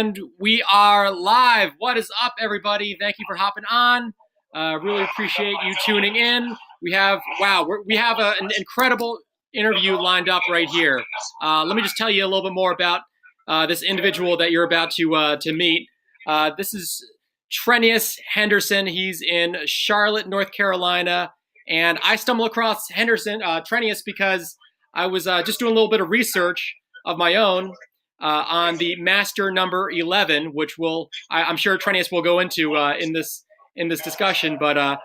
And we are live. What is up, everybody? Thank you for hopping on. Really appreciate you tuning in. We have an incredible interview lined up right here. Let me just tell you a little bit more about this individual that you're about to meet. This is Trenius Henderson. He's in Charlotte, North Carolina, and I stumbled across Trenius, because I was just doing a little bit of research of my own on the Master number 11, which I'm sure Trenius will go into in this discussion. But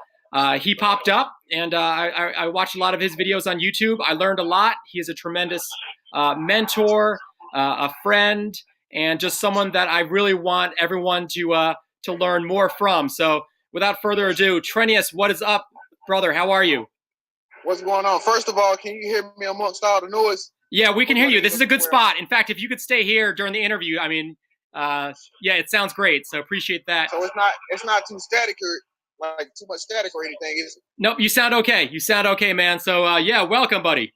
he popped up, and I watched a lot of his videos on YouTube. I learned a lot. He is a tremendous mentor, a friend, and just someone that I really want everyone to learn more from. So without further ado, Trenius, what is up, brother? How are you? What's going on? First of all, can you hear me amongst all the noise? Yeah, we can hear you. This is a good spot. In fact, if you could stay here during the interview, I mean, it sounds great. So appreciate that. So it's not too static or like too much static or anything, is it? Nope, you sound okay. You sound okay, man. So welcome, buddy.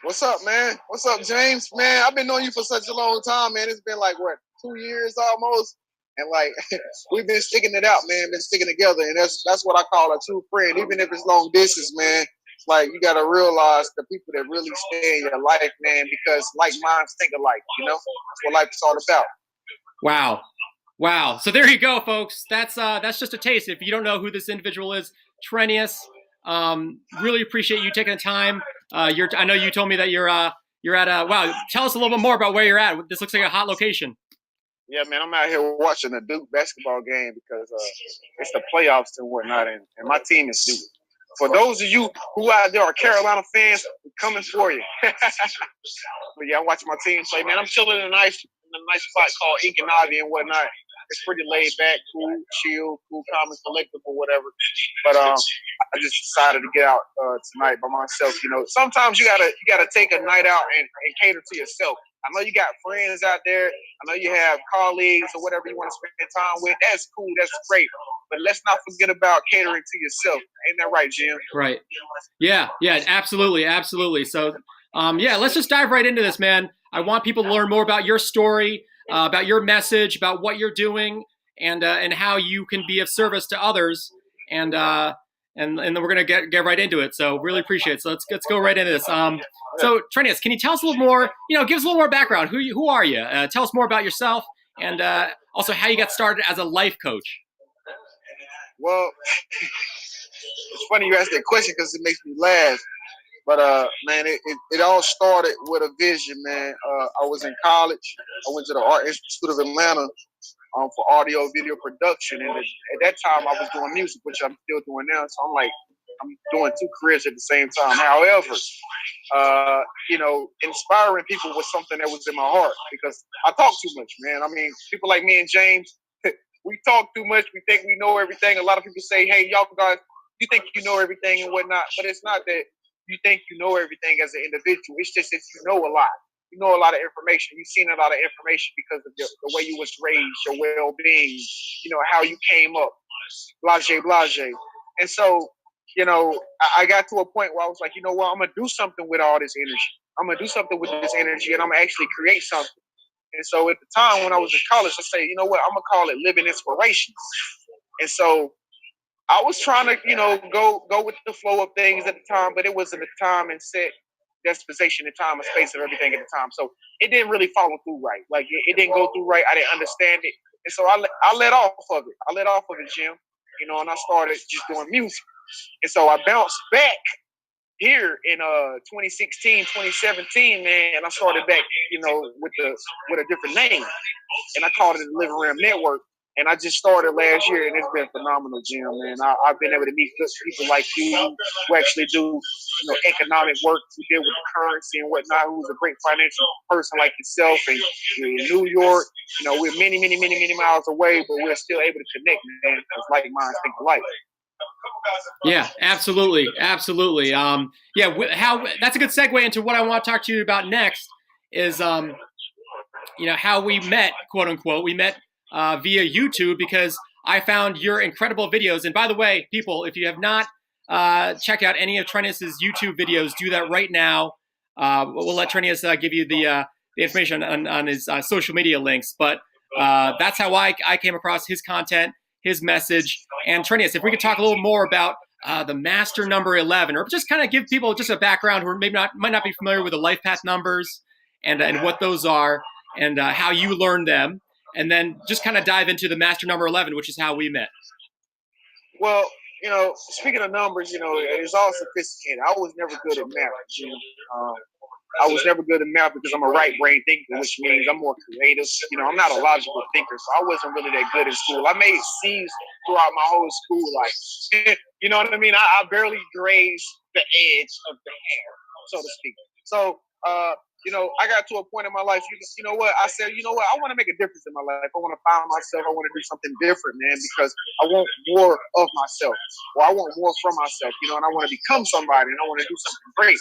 What's up, man? What's up, James? Man, I've been knowing you for such a long time, man. It's been like 2 years almost, and like we've been sticking it out, man. Been sticking together, and that's what I call a true friend, even if it's long distance, man. Like, you got to realize the people that really stay in your life, man, because like minds think alike, you know? That's what life is all about. Wow. So there you go, folks. That's just a taste. If you don't know who this individual is, Trenius, really appreciate you taking the time. I know you told me that you're at tell us a little bit more about where you're at. This looks like a hot location. Yeah, man, I'm out here watching a Duke basketball game because it's the playoffs and whatnot, and my team is Duke. For those of you who out there are Carolina fans, we're coming for you. But yeah, I'm watching my team play, man. I'm chilling in a nice spot called Ink and Ivy and whatnot. It's pretty laid back, cool, chill, cool, calm, and collective or whatever. But I just decided to get out tonight by myself. You know, sometimes you gotta take a night out and cater to yourself. I know you got friends out there. I know you have colleagues or whatever you want to spend time with. That's cool. That's great. But let's not forget about catering to yourself. Ain't that right, Jim? Right. Yeah, absolutely. So, let's just dive right into this, man. I want people to learn more about your story, about your message, about what you're doing, and how you can be of service to others. And then we're gonna get right into it. So really appreciate it. So let's go right into this. So Trenius, can you tell us a little more? Give us a little more background. Who are you? Tell us more about yourself, and also how you got started as a life coach. Well, it's funny you asked that question because it makes me laugh. But man, it all started with a vision, man. I was in college. I went to the Art Institute of Atlanta for audio video production, and at that time I was doing music, which I'm still doing now. So I'm doing two careers at the same time. However, inspiring people was something that was in my heart because I talk too much, man. I mean, people like me and James, we talk too much. We think we know everything. A lot of people say, hey, y'all guys, you think you know everything and whatnot. But it's not that you think you know everything as an individual. It's just that you know a lot. You know a lot of information. You've seen a lot of information because of the way you was raised, your well-being, how you came up, blase. And so, I got to a point where I was like, you know what, I'm going to do something with all this energy. I'm going to do something with this energy, and I'm going to actually create something. And so at the time when I was in college, I said, you know what, I'm going to call it Living Inspirations. And so I was trying to, go with the flow of things at the time, but it wasn't a time and set disposition and time and space of everything at the time. So it didn't really follow through right. Like it didn't go through right. I didn't understand it. And so I let off of it. I let off of it, Jim, and I started just doing music. And so I bounced back here in 2016, 2017, man, and I started back, with a different name. And I called it the Living Rim Network. And I just started last year, and it's been phenomenal, Jim, man. I've been able to meet good people like you who actually do, economic work, who deal with the currency and whatnot, who's a great financial person like yourself. And you're in New York, we're many, many, many, many miles away, but we're still able to connect, man, because like minds think alike. Yeah, absolutely. That's a good segue into what I want to talk to you about next is, how we met, quote unquote. We met via YouTube because I found your incredible videos. And by the way, people, if you have not checked out any of Trenius's YouTube videos, do that right now. We'll let Trenius give you the information on his social media links. But that's how I came across his content, his message. And Trenius, if we could talk a little more about the master number 11, or just kind of give people just a background who might not be familiar with the life path numbers and what those are and how you learned them, and then just kind of dive into the master number 11, which is how we met. Well, speaking of numbers, it's all sophisticated. I was never good at math. I was never good at math because I'm a right brain thinker, which means I'm more creative. I'm not a logical thinker, so I wasn't really that good in school. I made C's throughout my whole school life. You know what I mean? I barely grazed the edge of the hair, so to speak. So, I got to a point in my life, you know what? I said, I want to make a difference in my life. I want to find myself. I want to do something different, man, because I want more of myself, or I want more from myself, and I want to become somebody, and I want to do something great.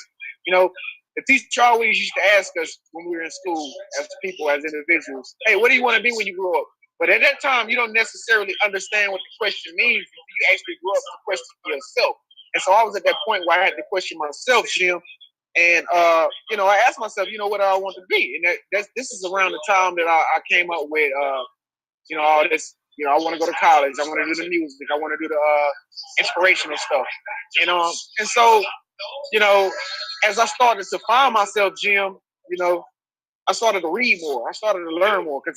The teacher always used to ask us when we were in school as people, as individuals, hey, what do you want to be when you grow up? But at that time, you don't necessarily understand what the question means. You actually grew up to question yourself. And so I was at that point where I had to question myself, Jim. And, I asked myself, what do I want to be? And this is around the time that I came up with, all this, I want to go to college. I want to do the music. I want to do the inspirational stuff. And so, as I started to find myself, Jim, I started to read more. I started to learn more because,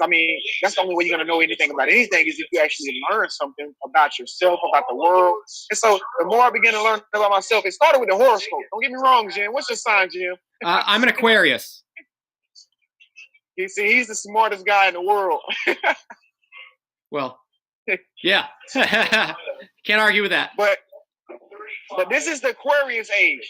that's the only way you're going to know anything about anything is if you actually learn something about yourself, about the world. And so the more I began to learn about myself, it started with the horoscope. Don't get me wrong, Jim. What's your sign, Jim? I'm an Aquarius. You see, he's the smartest guy in the world. Well, yeah. Can't argue with that. But this is the Aquarius age.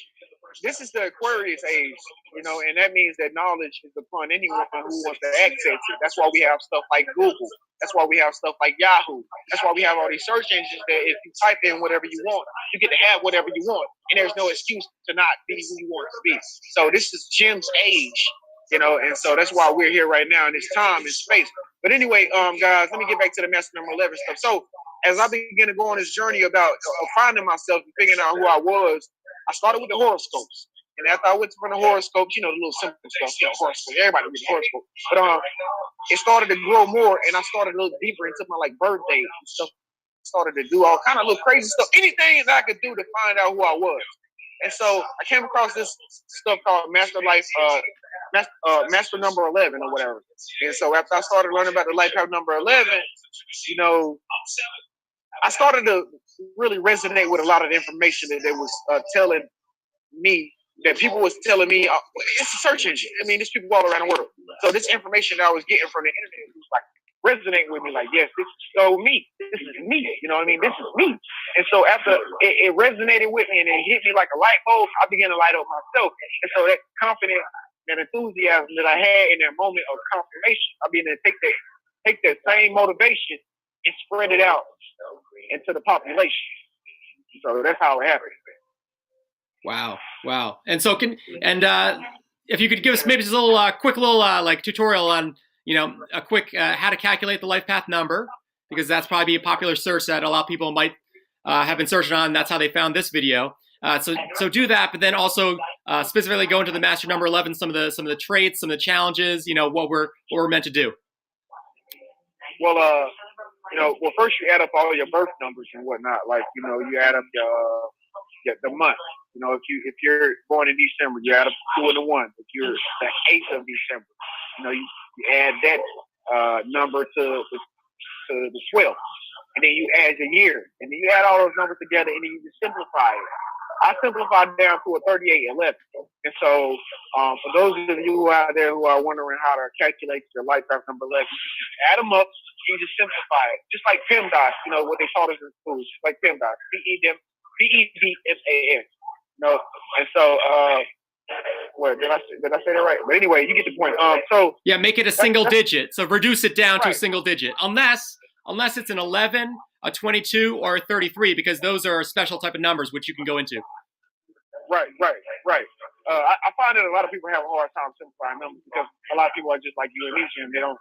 This is the Aquarius age, and that means that knowledge is upon anyone who wants to access it. That's why we have stuff like Google. That's why we have stuff like Yahoo. That's why we have all these search engines that if you type in whatever you want, you get to have whatever you want. And there's no excuse to not be who you want to be. So this is Jim's age, and so that's why we're here right now in this time and space. But anyway, guys, let me get back to the master number 11 stuff. So as I began to go on this journey about finding myself and figuring out who I was, I started with the horoscopes. And after I went from the horoscopes, the little simple stuff, horoscope. Everybody reads horoscope. But it started to grow more, and I started a little deeper into my birthday and stuff. Started to do all kind of little crazy stuff. Anything that I could do to find out who I was. And so I came across this stuff called Master number 11 or whatever. And so after I started learning about the life path number 11, I started to really resonate with a lot of the information that they was telling me, that people was telling me, it's a search engine. There's people all around the world. So this information that I was getting from the internet was resonating with me, yes, this is so me. This is me. This is me. And so after it resonated with me and it hit me like a light bulb, I began to light up myself. And so that confidence, that enthusiasm that I had in that moment of confirmation, I began to take that same motivation and spread it out into the population. So that's how it happened. Wow. And so if you could give us maybe just a little quick tutorial on a quick how to calculate the life path number, because that's probably a popular search that a lot of people might have been searching on. That's how they found this video. So do that, but then also specifically go into the master number 11, some of the traits, some of the challenges, what we're meant to do. Well, first you add up all your birth numbers and whatnot. You add up the month. If you're born in December, you add up 2 and 1. If you're the 8th of December, you add that number to the 12th, and then you add your year, and then you add all those numbers together, and then you just simplify it. I simplified down to a 3811. And so, for those of you out there who are wondering how to calculate your life path number 11, you just add them up. You just simplify it, just like PEMDAS. What they taught us in school, just like PEMDAS, PEDMAS. And so, did I say that right? But anyway, you get the point. Make it a single digit. So reduce it down to a single digit, unless it's an 11, a 22, or a 33, because those are a special type of numbers which you can go into. Right. I find that a lot of people have a hard time simplifying numbers because a lot of people are just like you and me, Jim. They don't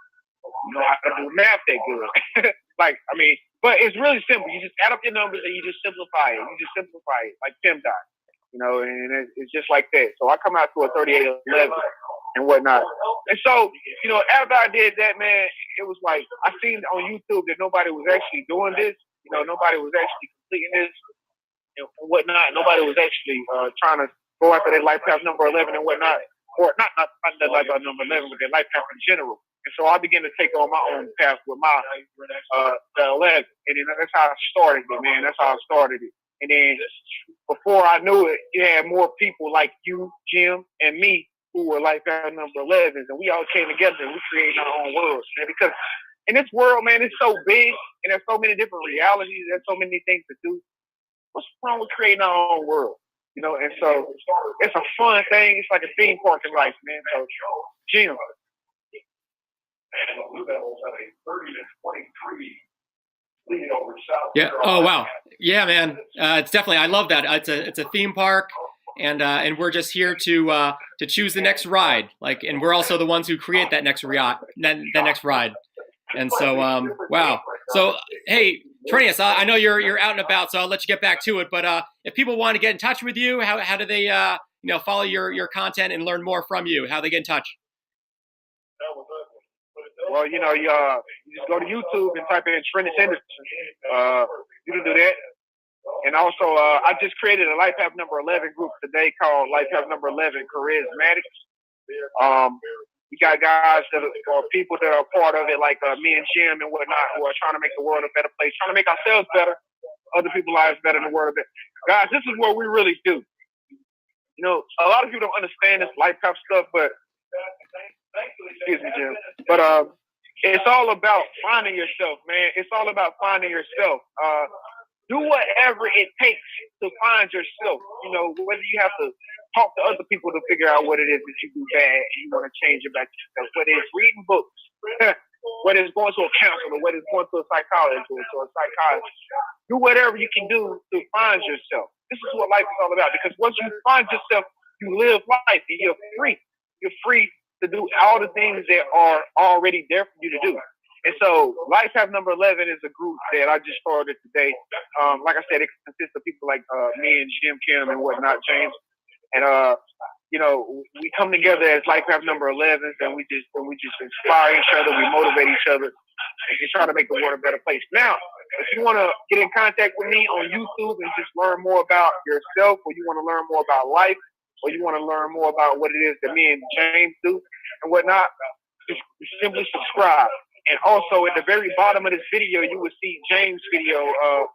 know how to do math that good. But it's really simple. You just add up your numbers and you just simplify it. like PEMDAS. And it's just like that. So I come out to a 3811, and whatnot. And so, after I did that, man, it was like I seen on YouTube that nobody was actually doing this. Nobody was actually completing this and whatnot. Nobody was actually trying to go after their life path number 11 and whatnot, or not their life path number 11, but their life path in general. And so I began to take on my own path with my the 11, and then that's how I started it, man. That's how I started it. And then before I knew it, you had more people like you, Jim, and me who were life path number 11s, and we all came together and we created our own worlds, man. Because in this world, man, it's so big and there's so many different realities. There's so many things to do. What's wrong with creating our own world? And so it's a fun thing. It's like a theme park in life, man. So, Jim. Yeah. Oh, wow. Yeah, man. It's definitely. I love that. It's a theme park, and we're just here to choose the next ride. And we're also the ones who create that next ride. That next ride. And so, wow. So, hey, Trenius, I know you're out and about, so I'll let you get back to it. But if people want to get in touch with you, how do they follow your content and learn more from you? How do they get in touch? Well, you just go to YouTube and type in Trenius Henderson. You can do that. And also, I just created a Life Path number 11 group today called Life Path number 11 Charismatics. You got guys or people that are part of it, like me and Jim and whatnot, who are trying to make the world a better place, trying to make ourselves better, other people's lives better, in the world a bit. Guys, this is what we really do. A lot of people don't understand this life path stuff, but excuse me, Jim. But it's all about finding yourself, man. It's all about finding yourself. Do whatever it takes to find yourself. Whether you have to talk to other people to figure out what it is that you do bad and you want to change about yourself. Whether it's reading books, whether it's going to a counselor, whether it's going to a psychologist or a psychiatrist. Do whatever you can do to find yourself. This is what life is all about. Because once you find yourself, you live life and you're free. You're free to do all the things that are already there for you to do. And so Life Path number 11 is a group that I just started today. Like I said, it consists of people like me and Jim, Kim, and whatnot, James. And we come together as Life Path number 11s, and we just inspire each other, we motivate each other, and just try to make the world a better place. Now, if you want to get in contact with me on YouTube and just learn more about yourself, or you want to learn more about life, or you want to learn more about what it is that me and James do and whatnot, just simply subscribe. And also, at the very bottom of this video, you will see James' video,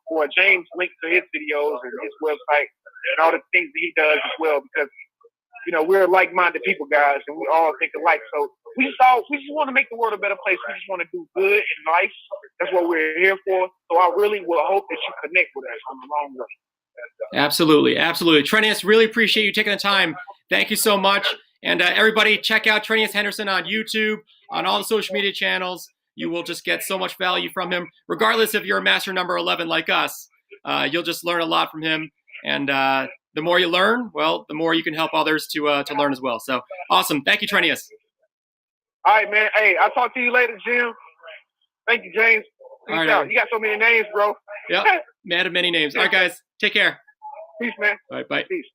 or James link to his videos and his website and all the things that he does as well. Because we're like-minded people, guys, and we all think alike. So we just want to make the world a better place. We just want to do good in life. That's what we're here for. So I really will hope that you connect with us on the long run. Absolutely, absolutely. Trenius, really appreciate you taking the time. Thank you so much. And everybody, check out Trenius Henderson on YouTube, on all the social media channels. You will just get so much value from him, regardless if you're a master number 11 like us. You'll just learn a lot from him. And the more you learn, well, the more you can help others to learn as well. So awesome. Thank you, Trenius. All right, man. Hey, I'll talk to you later, Jim. Thank you, James. Peace out. You got so many names, bro. Yep. Man of many names. All right, guys. Take care. Peace, man. All right, bye. Peace.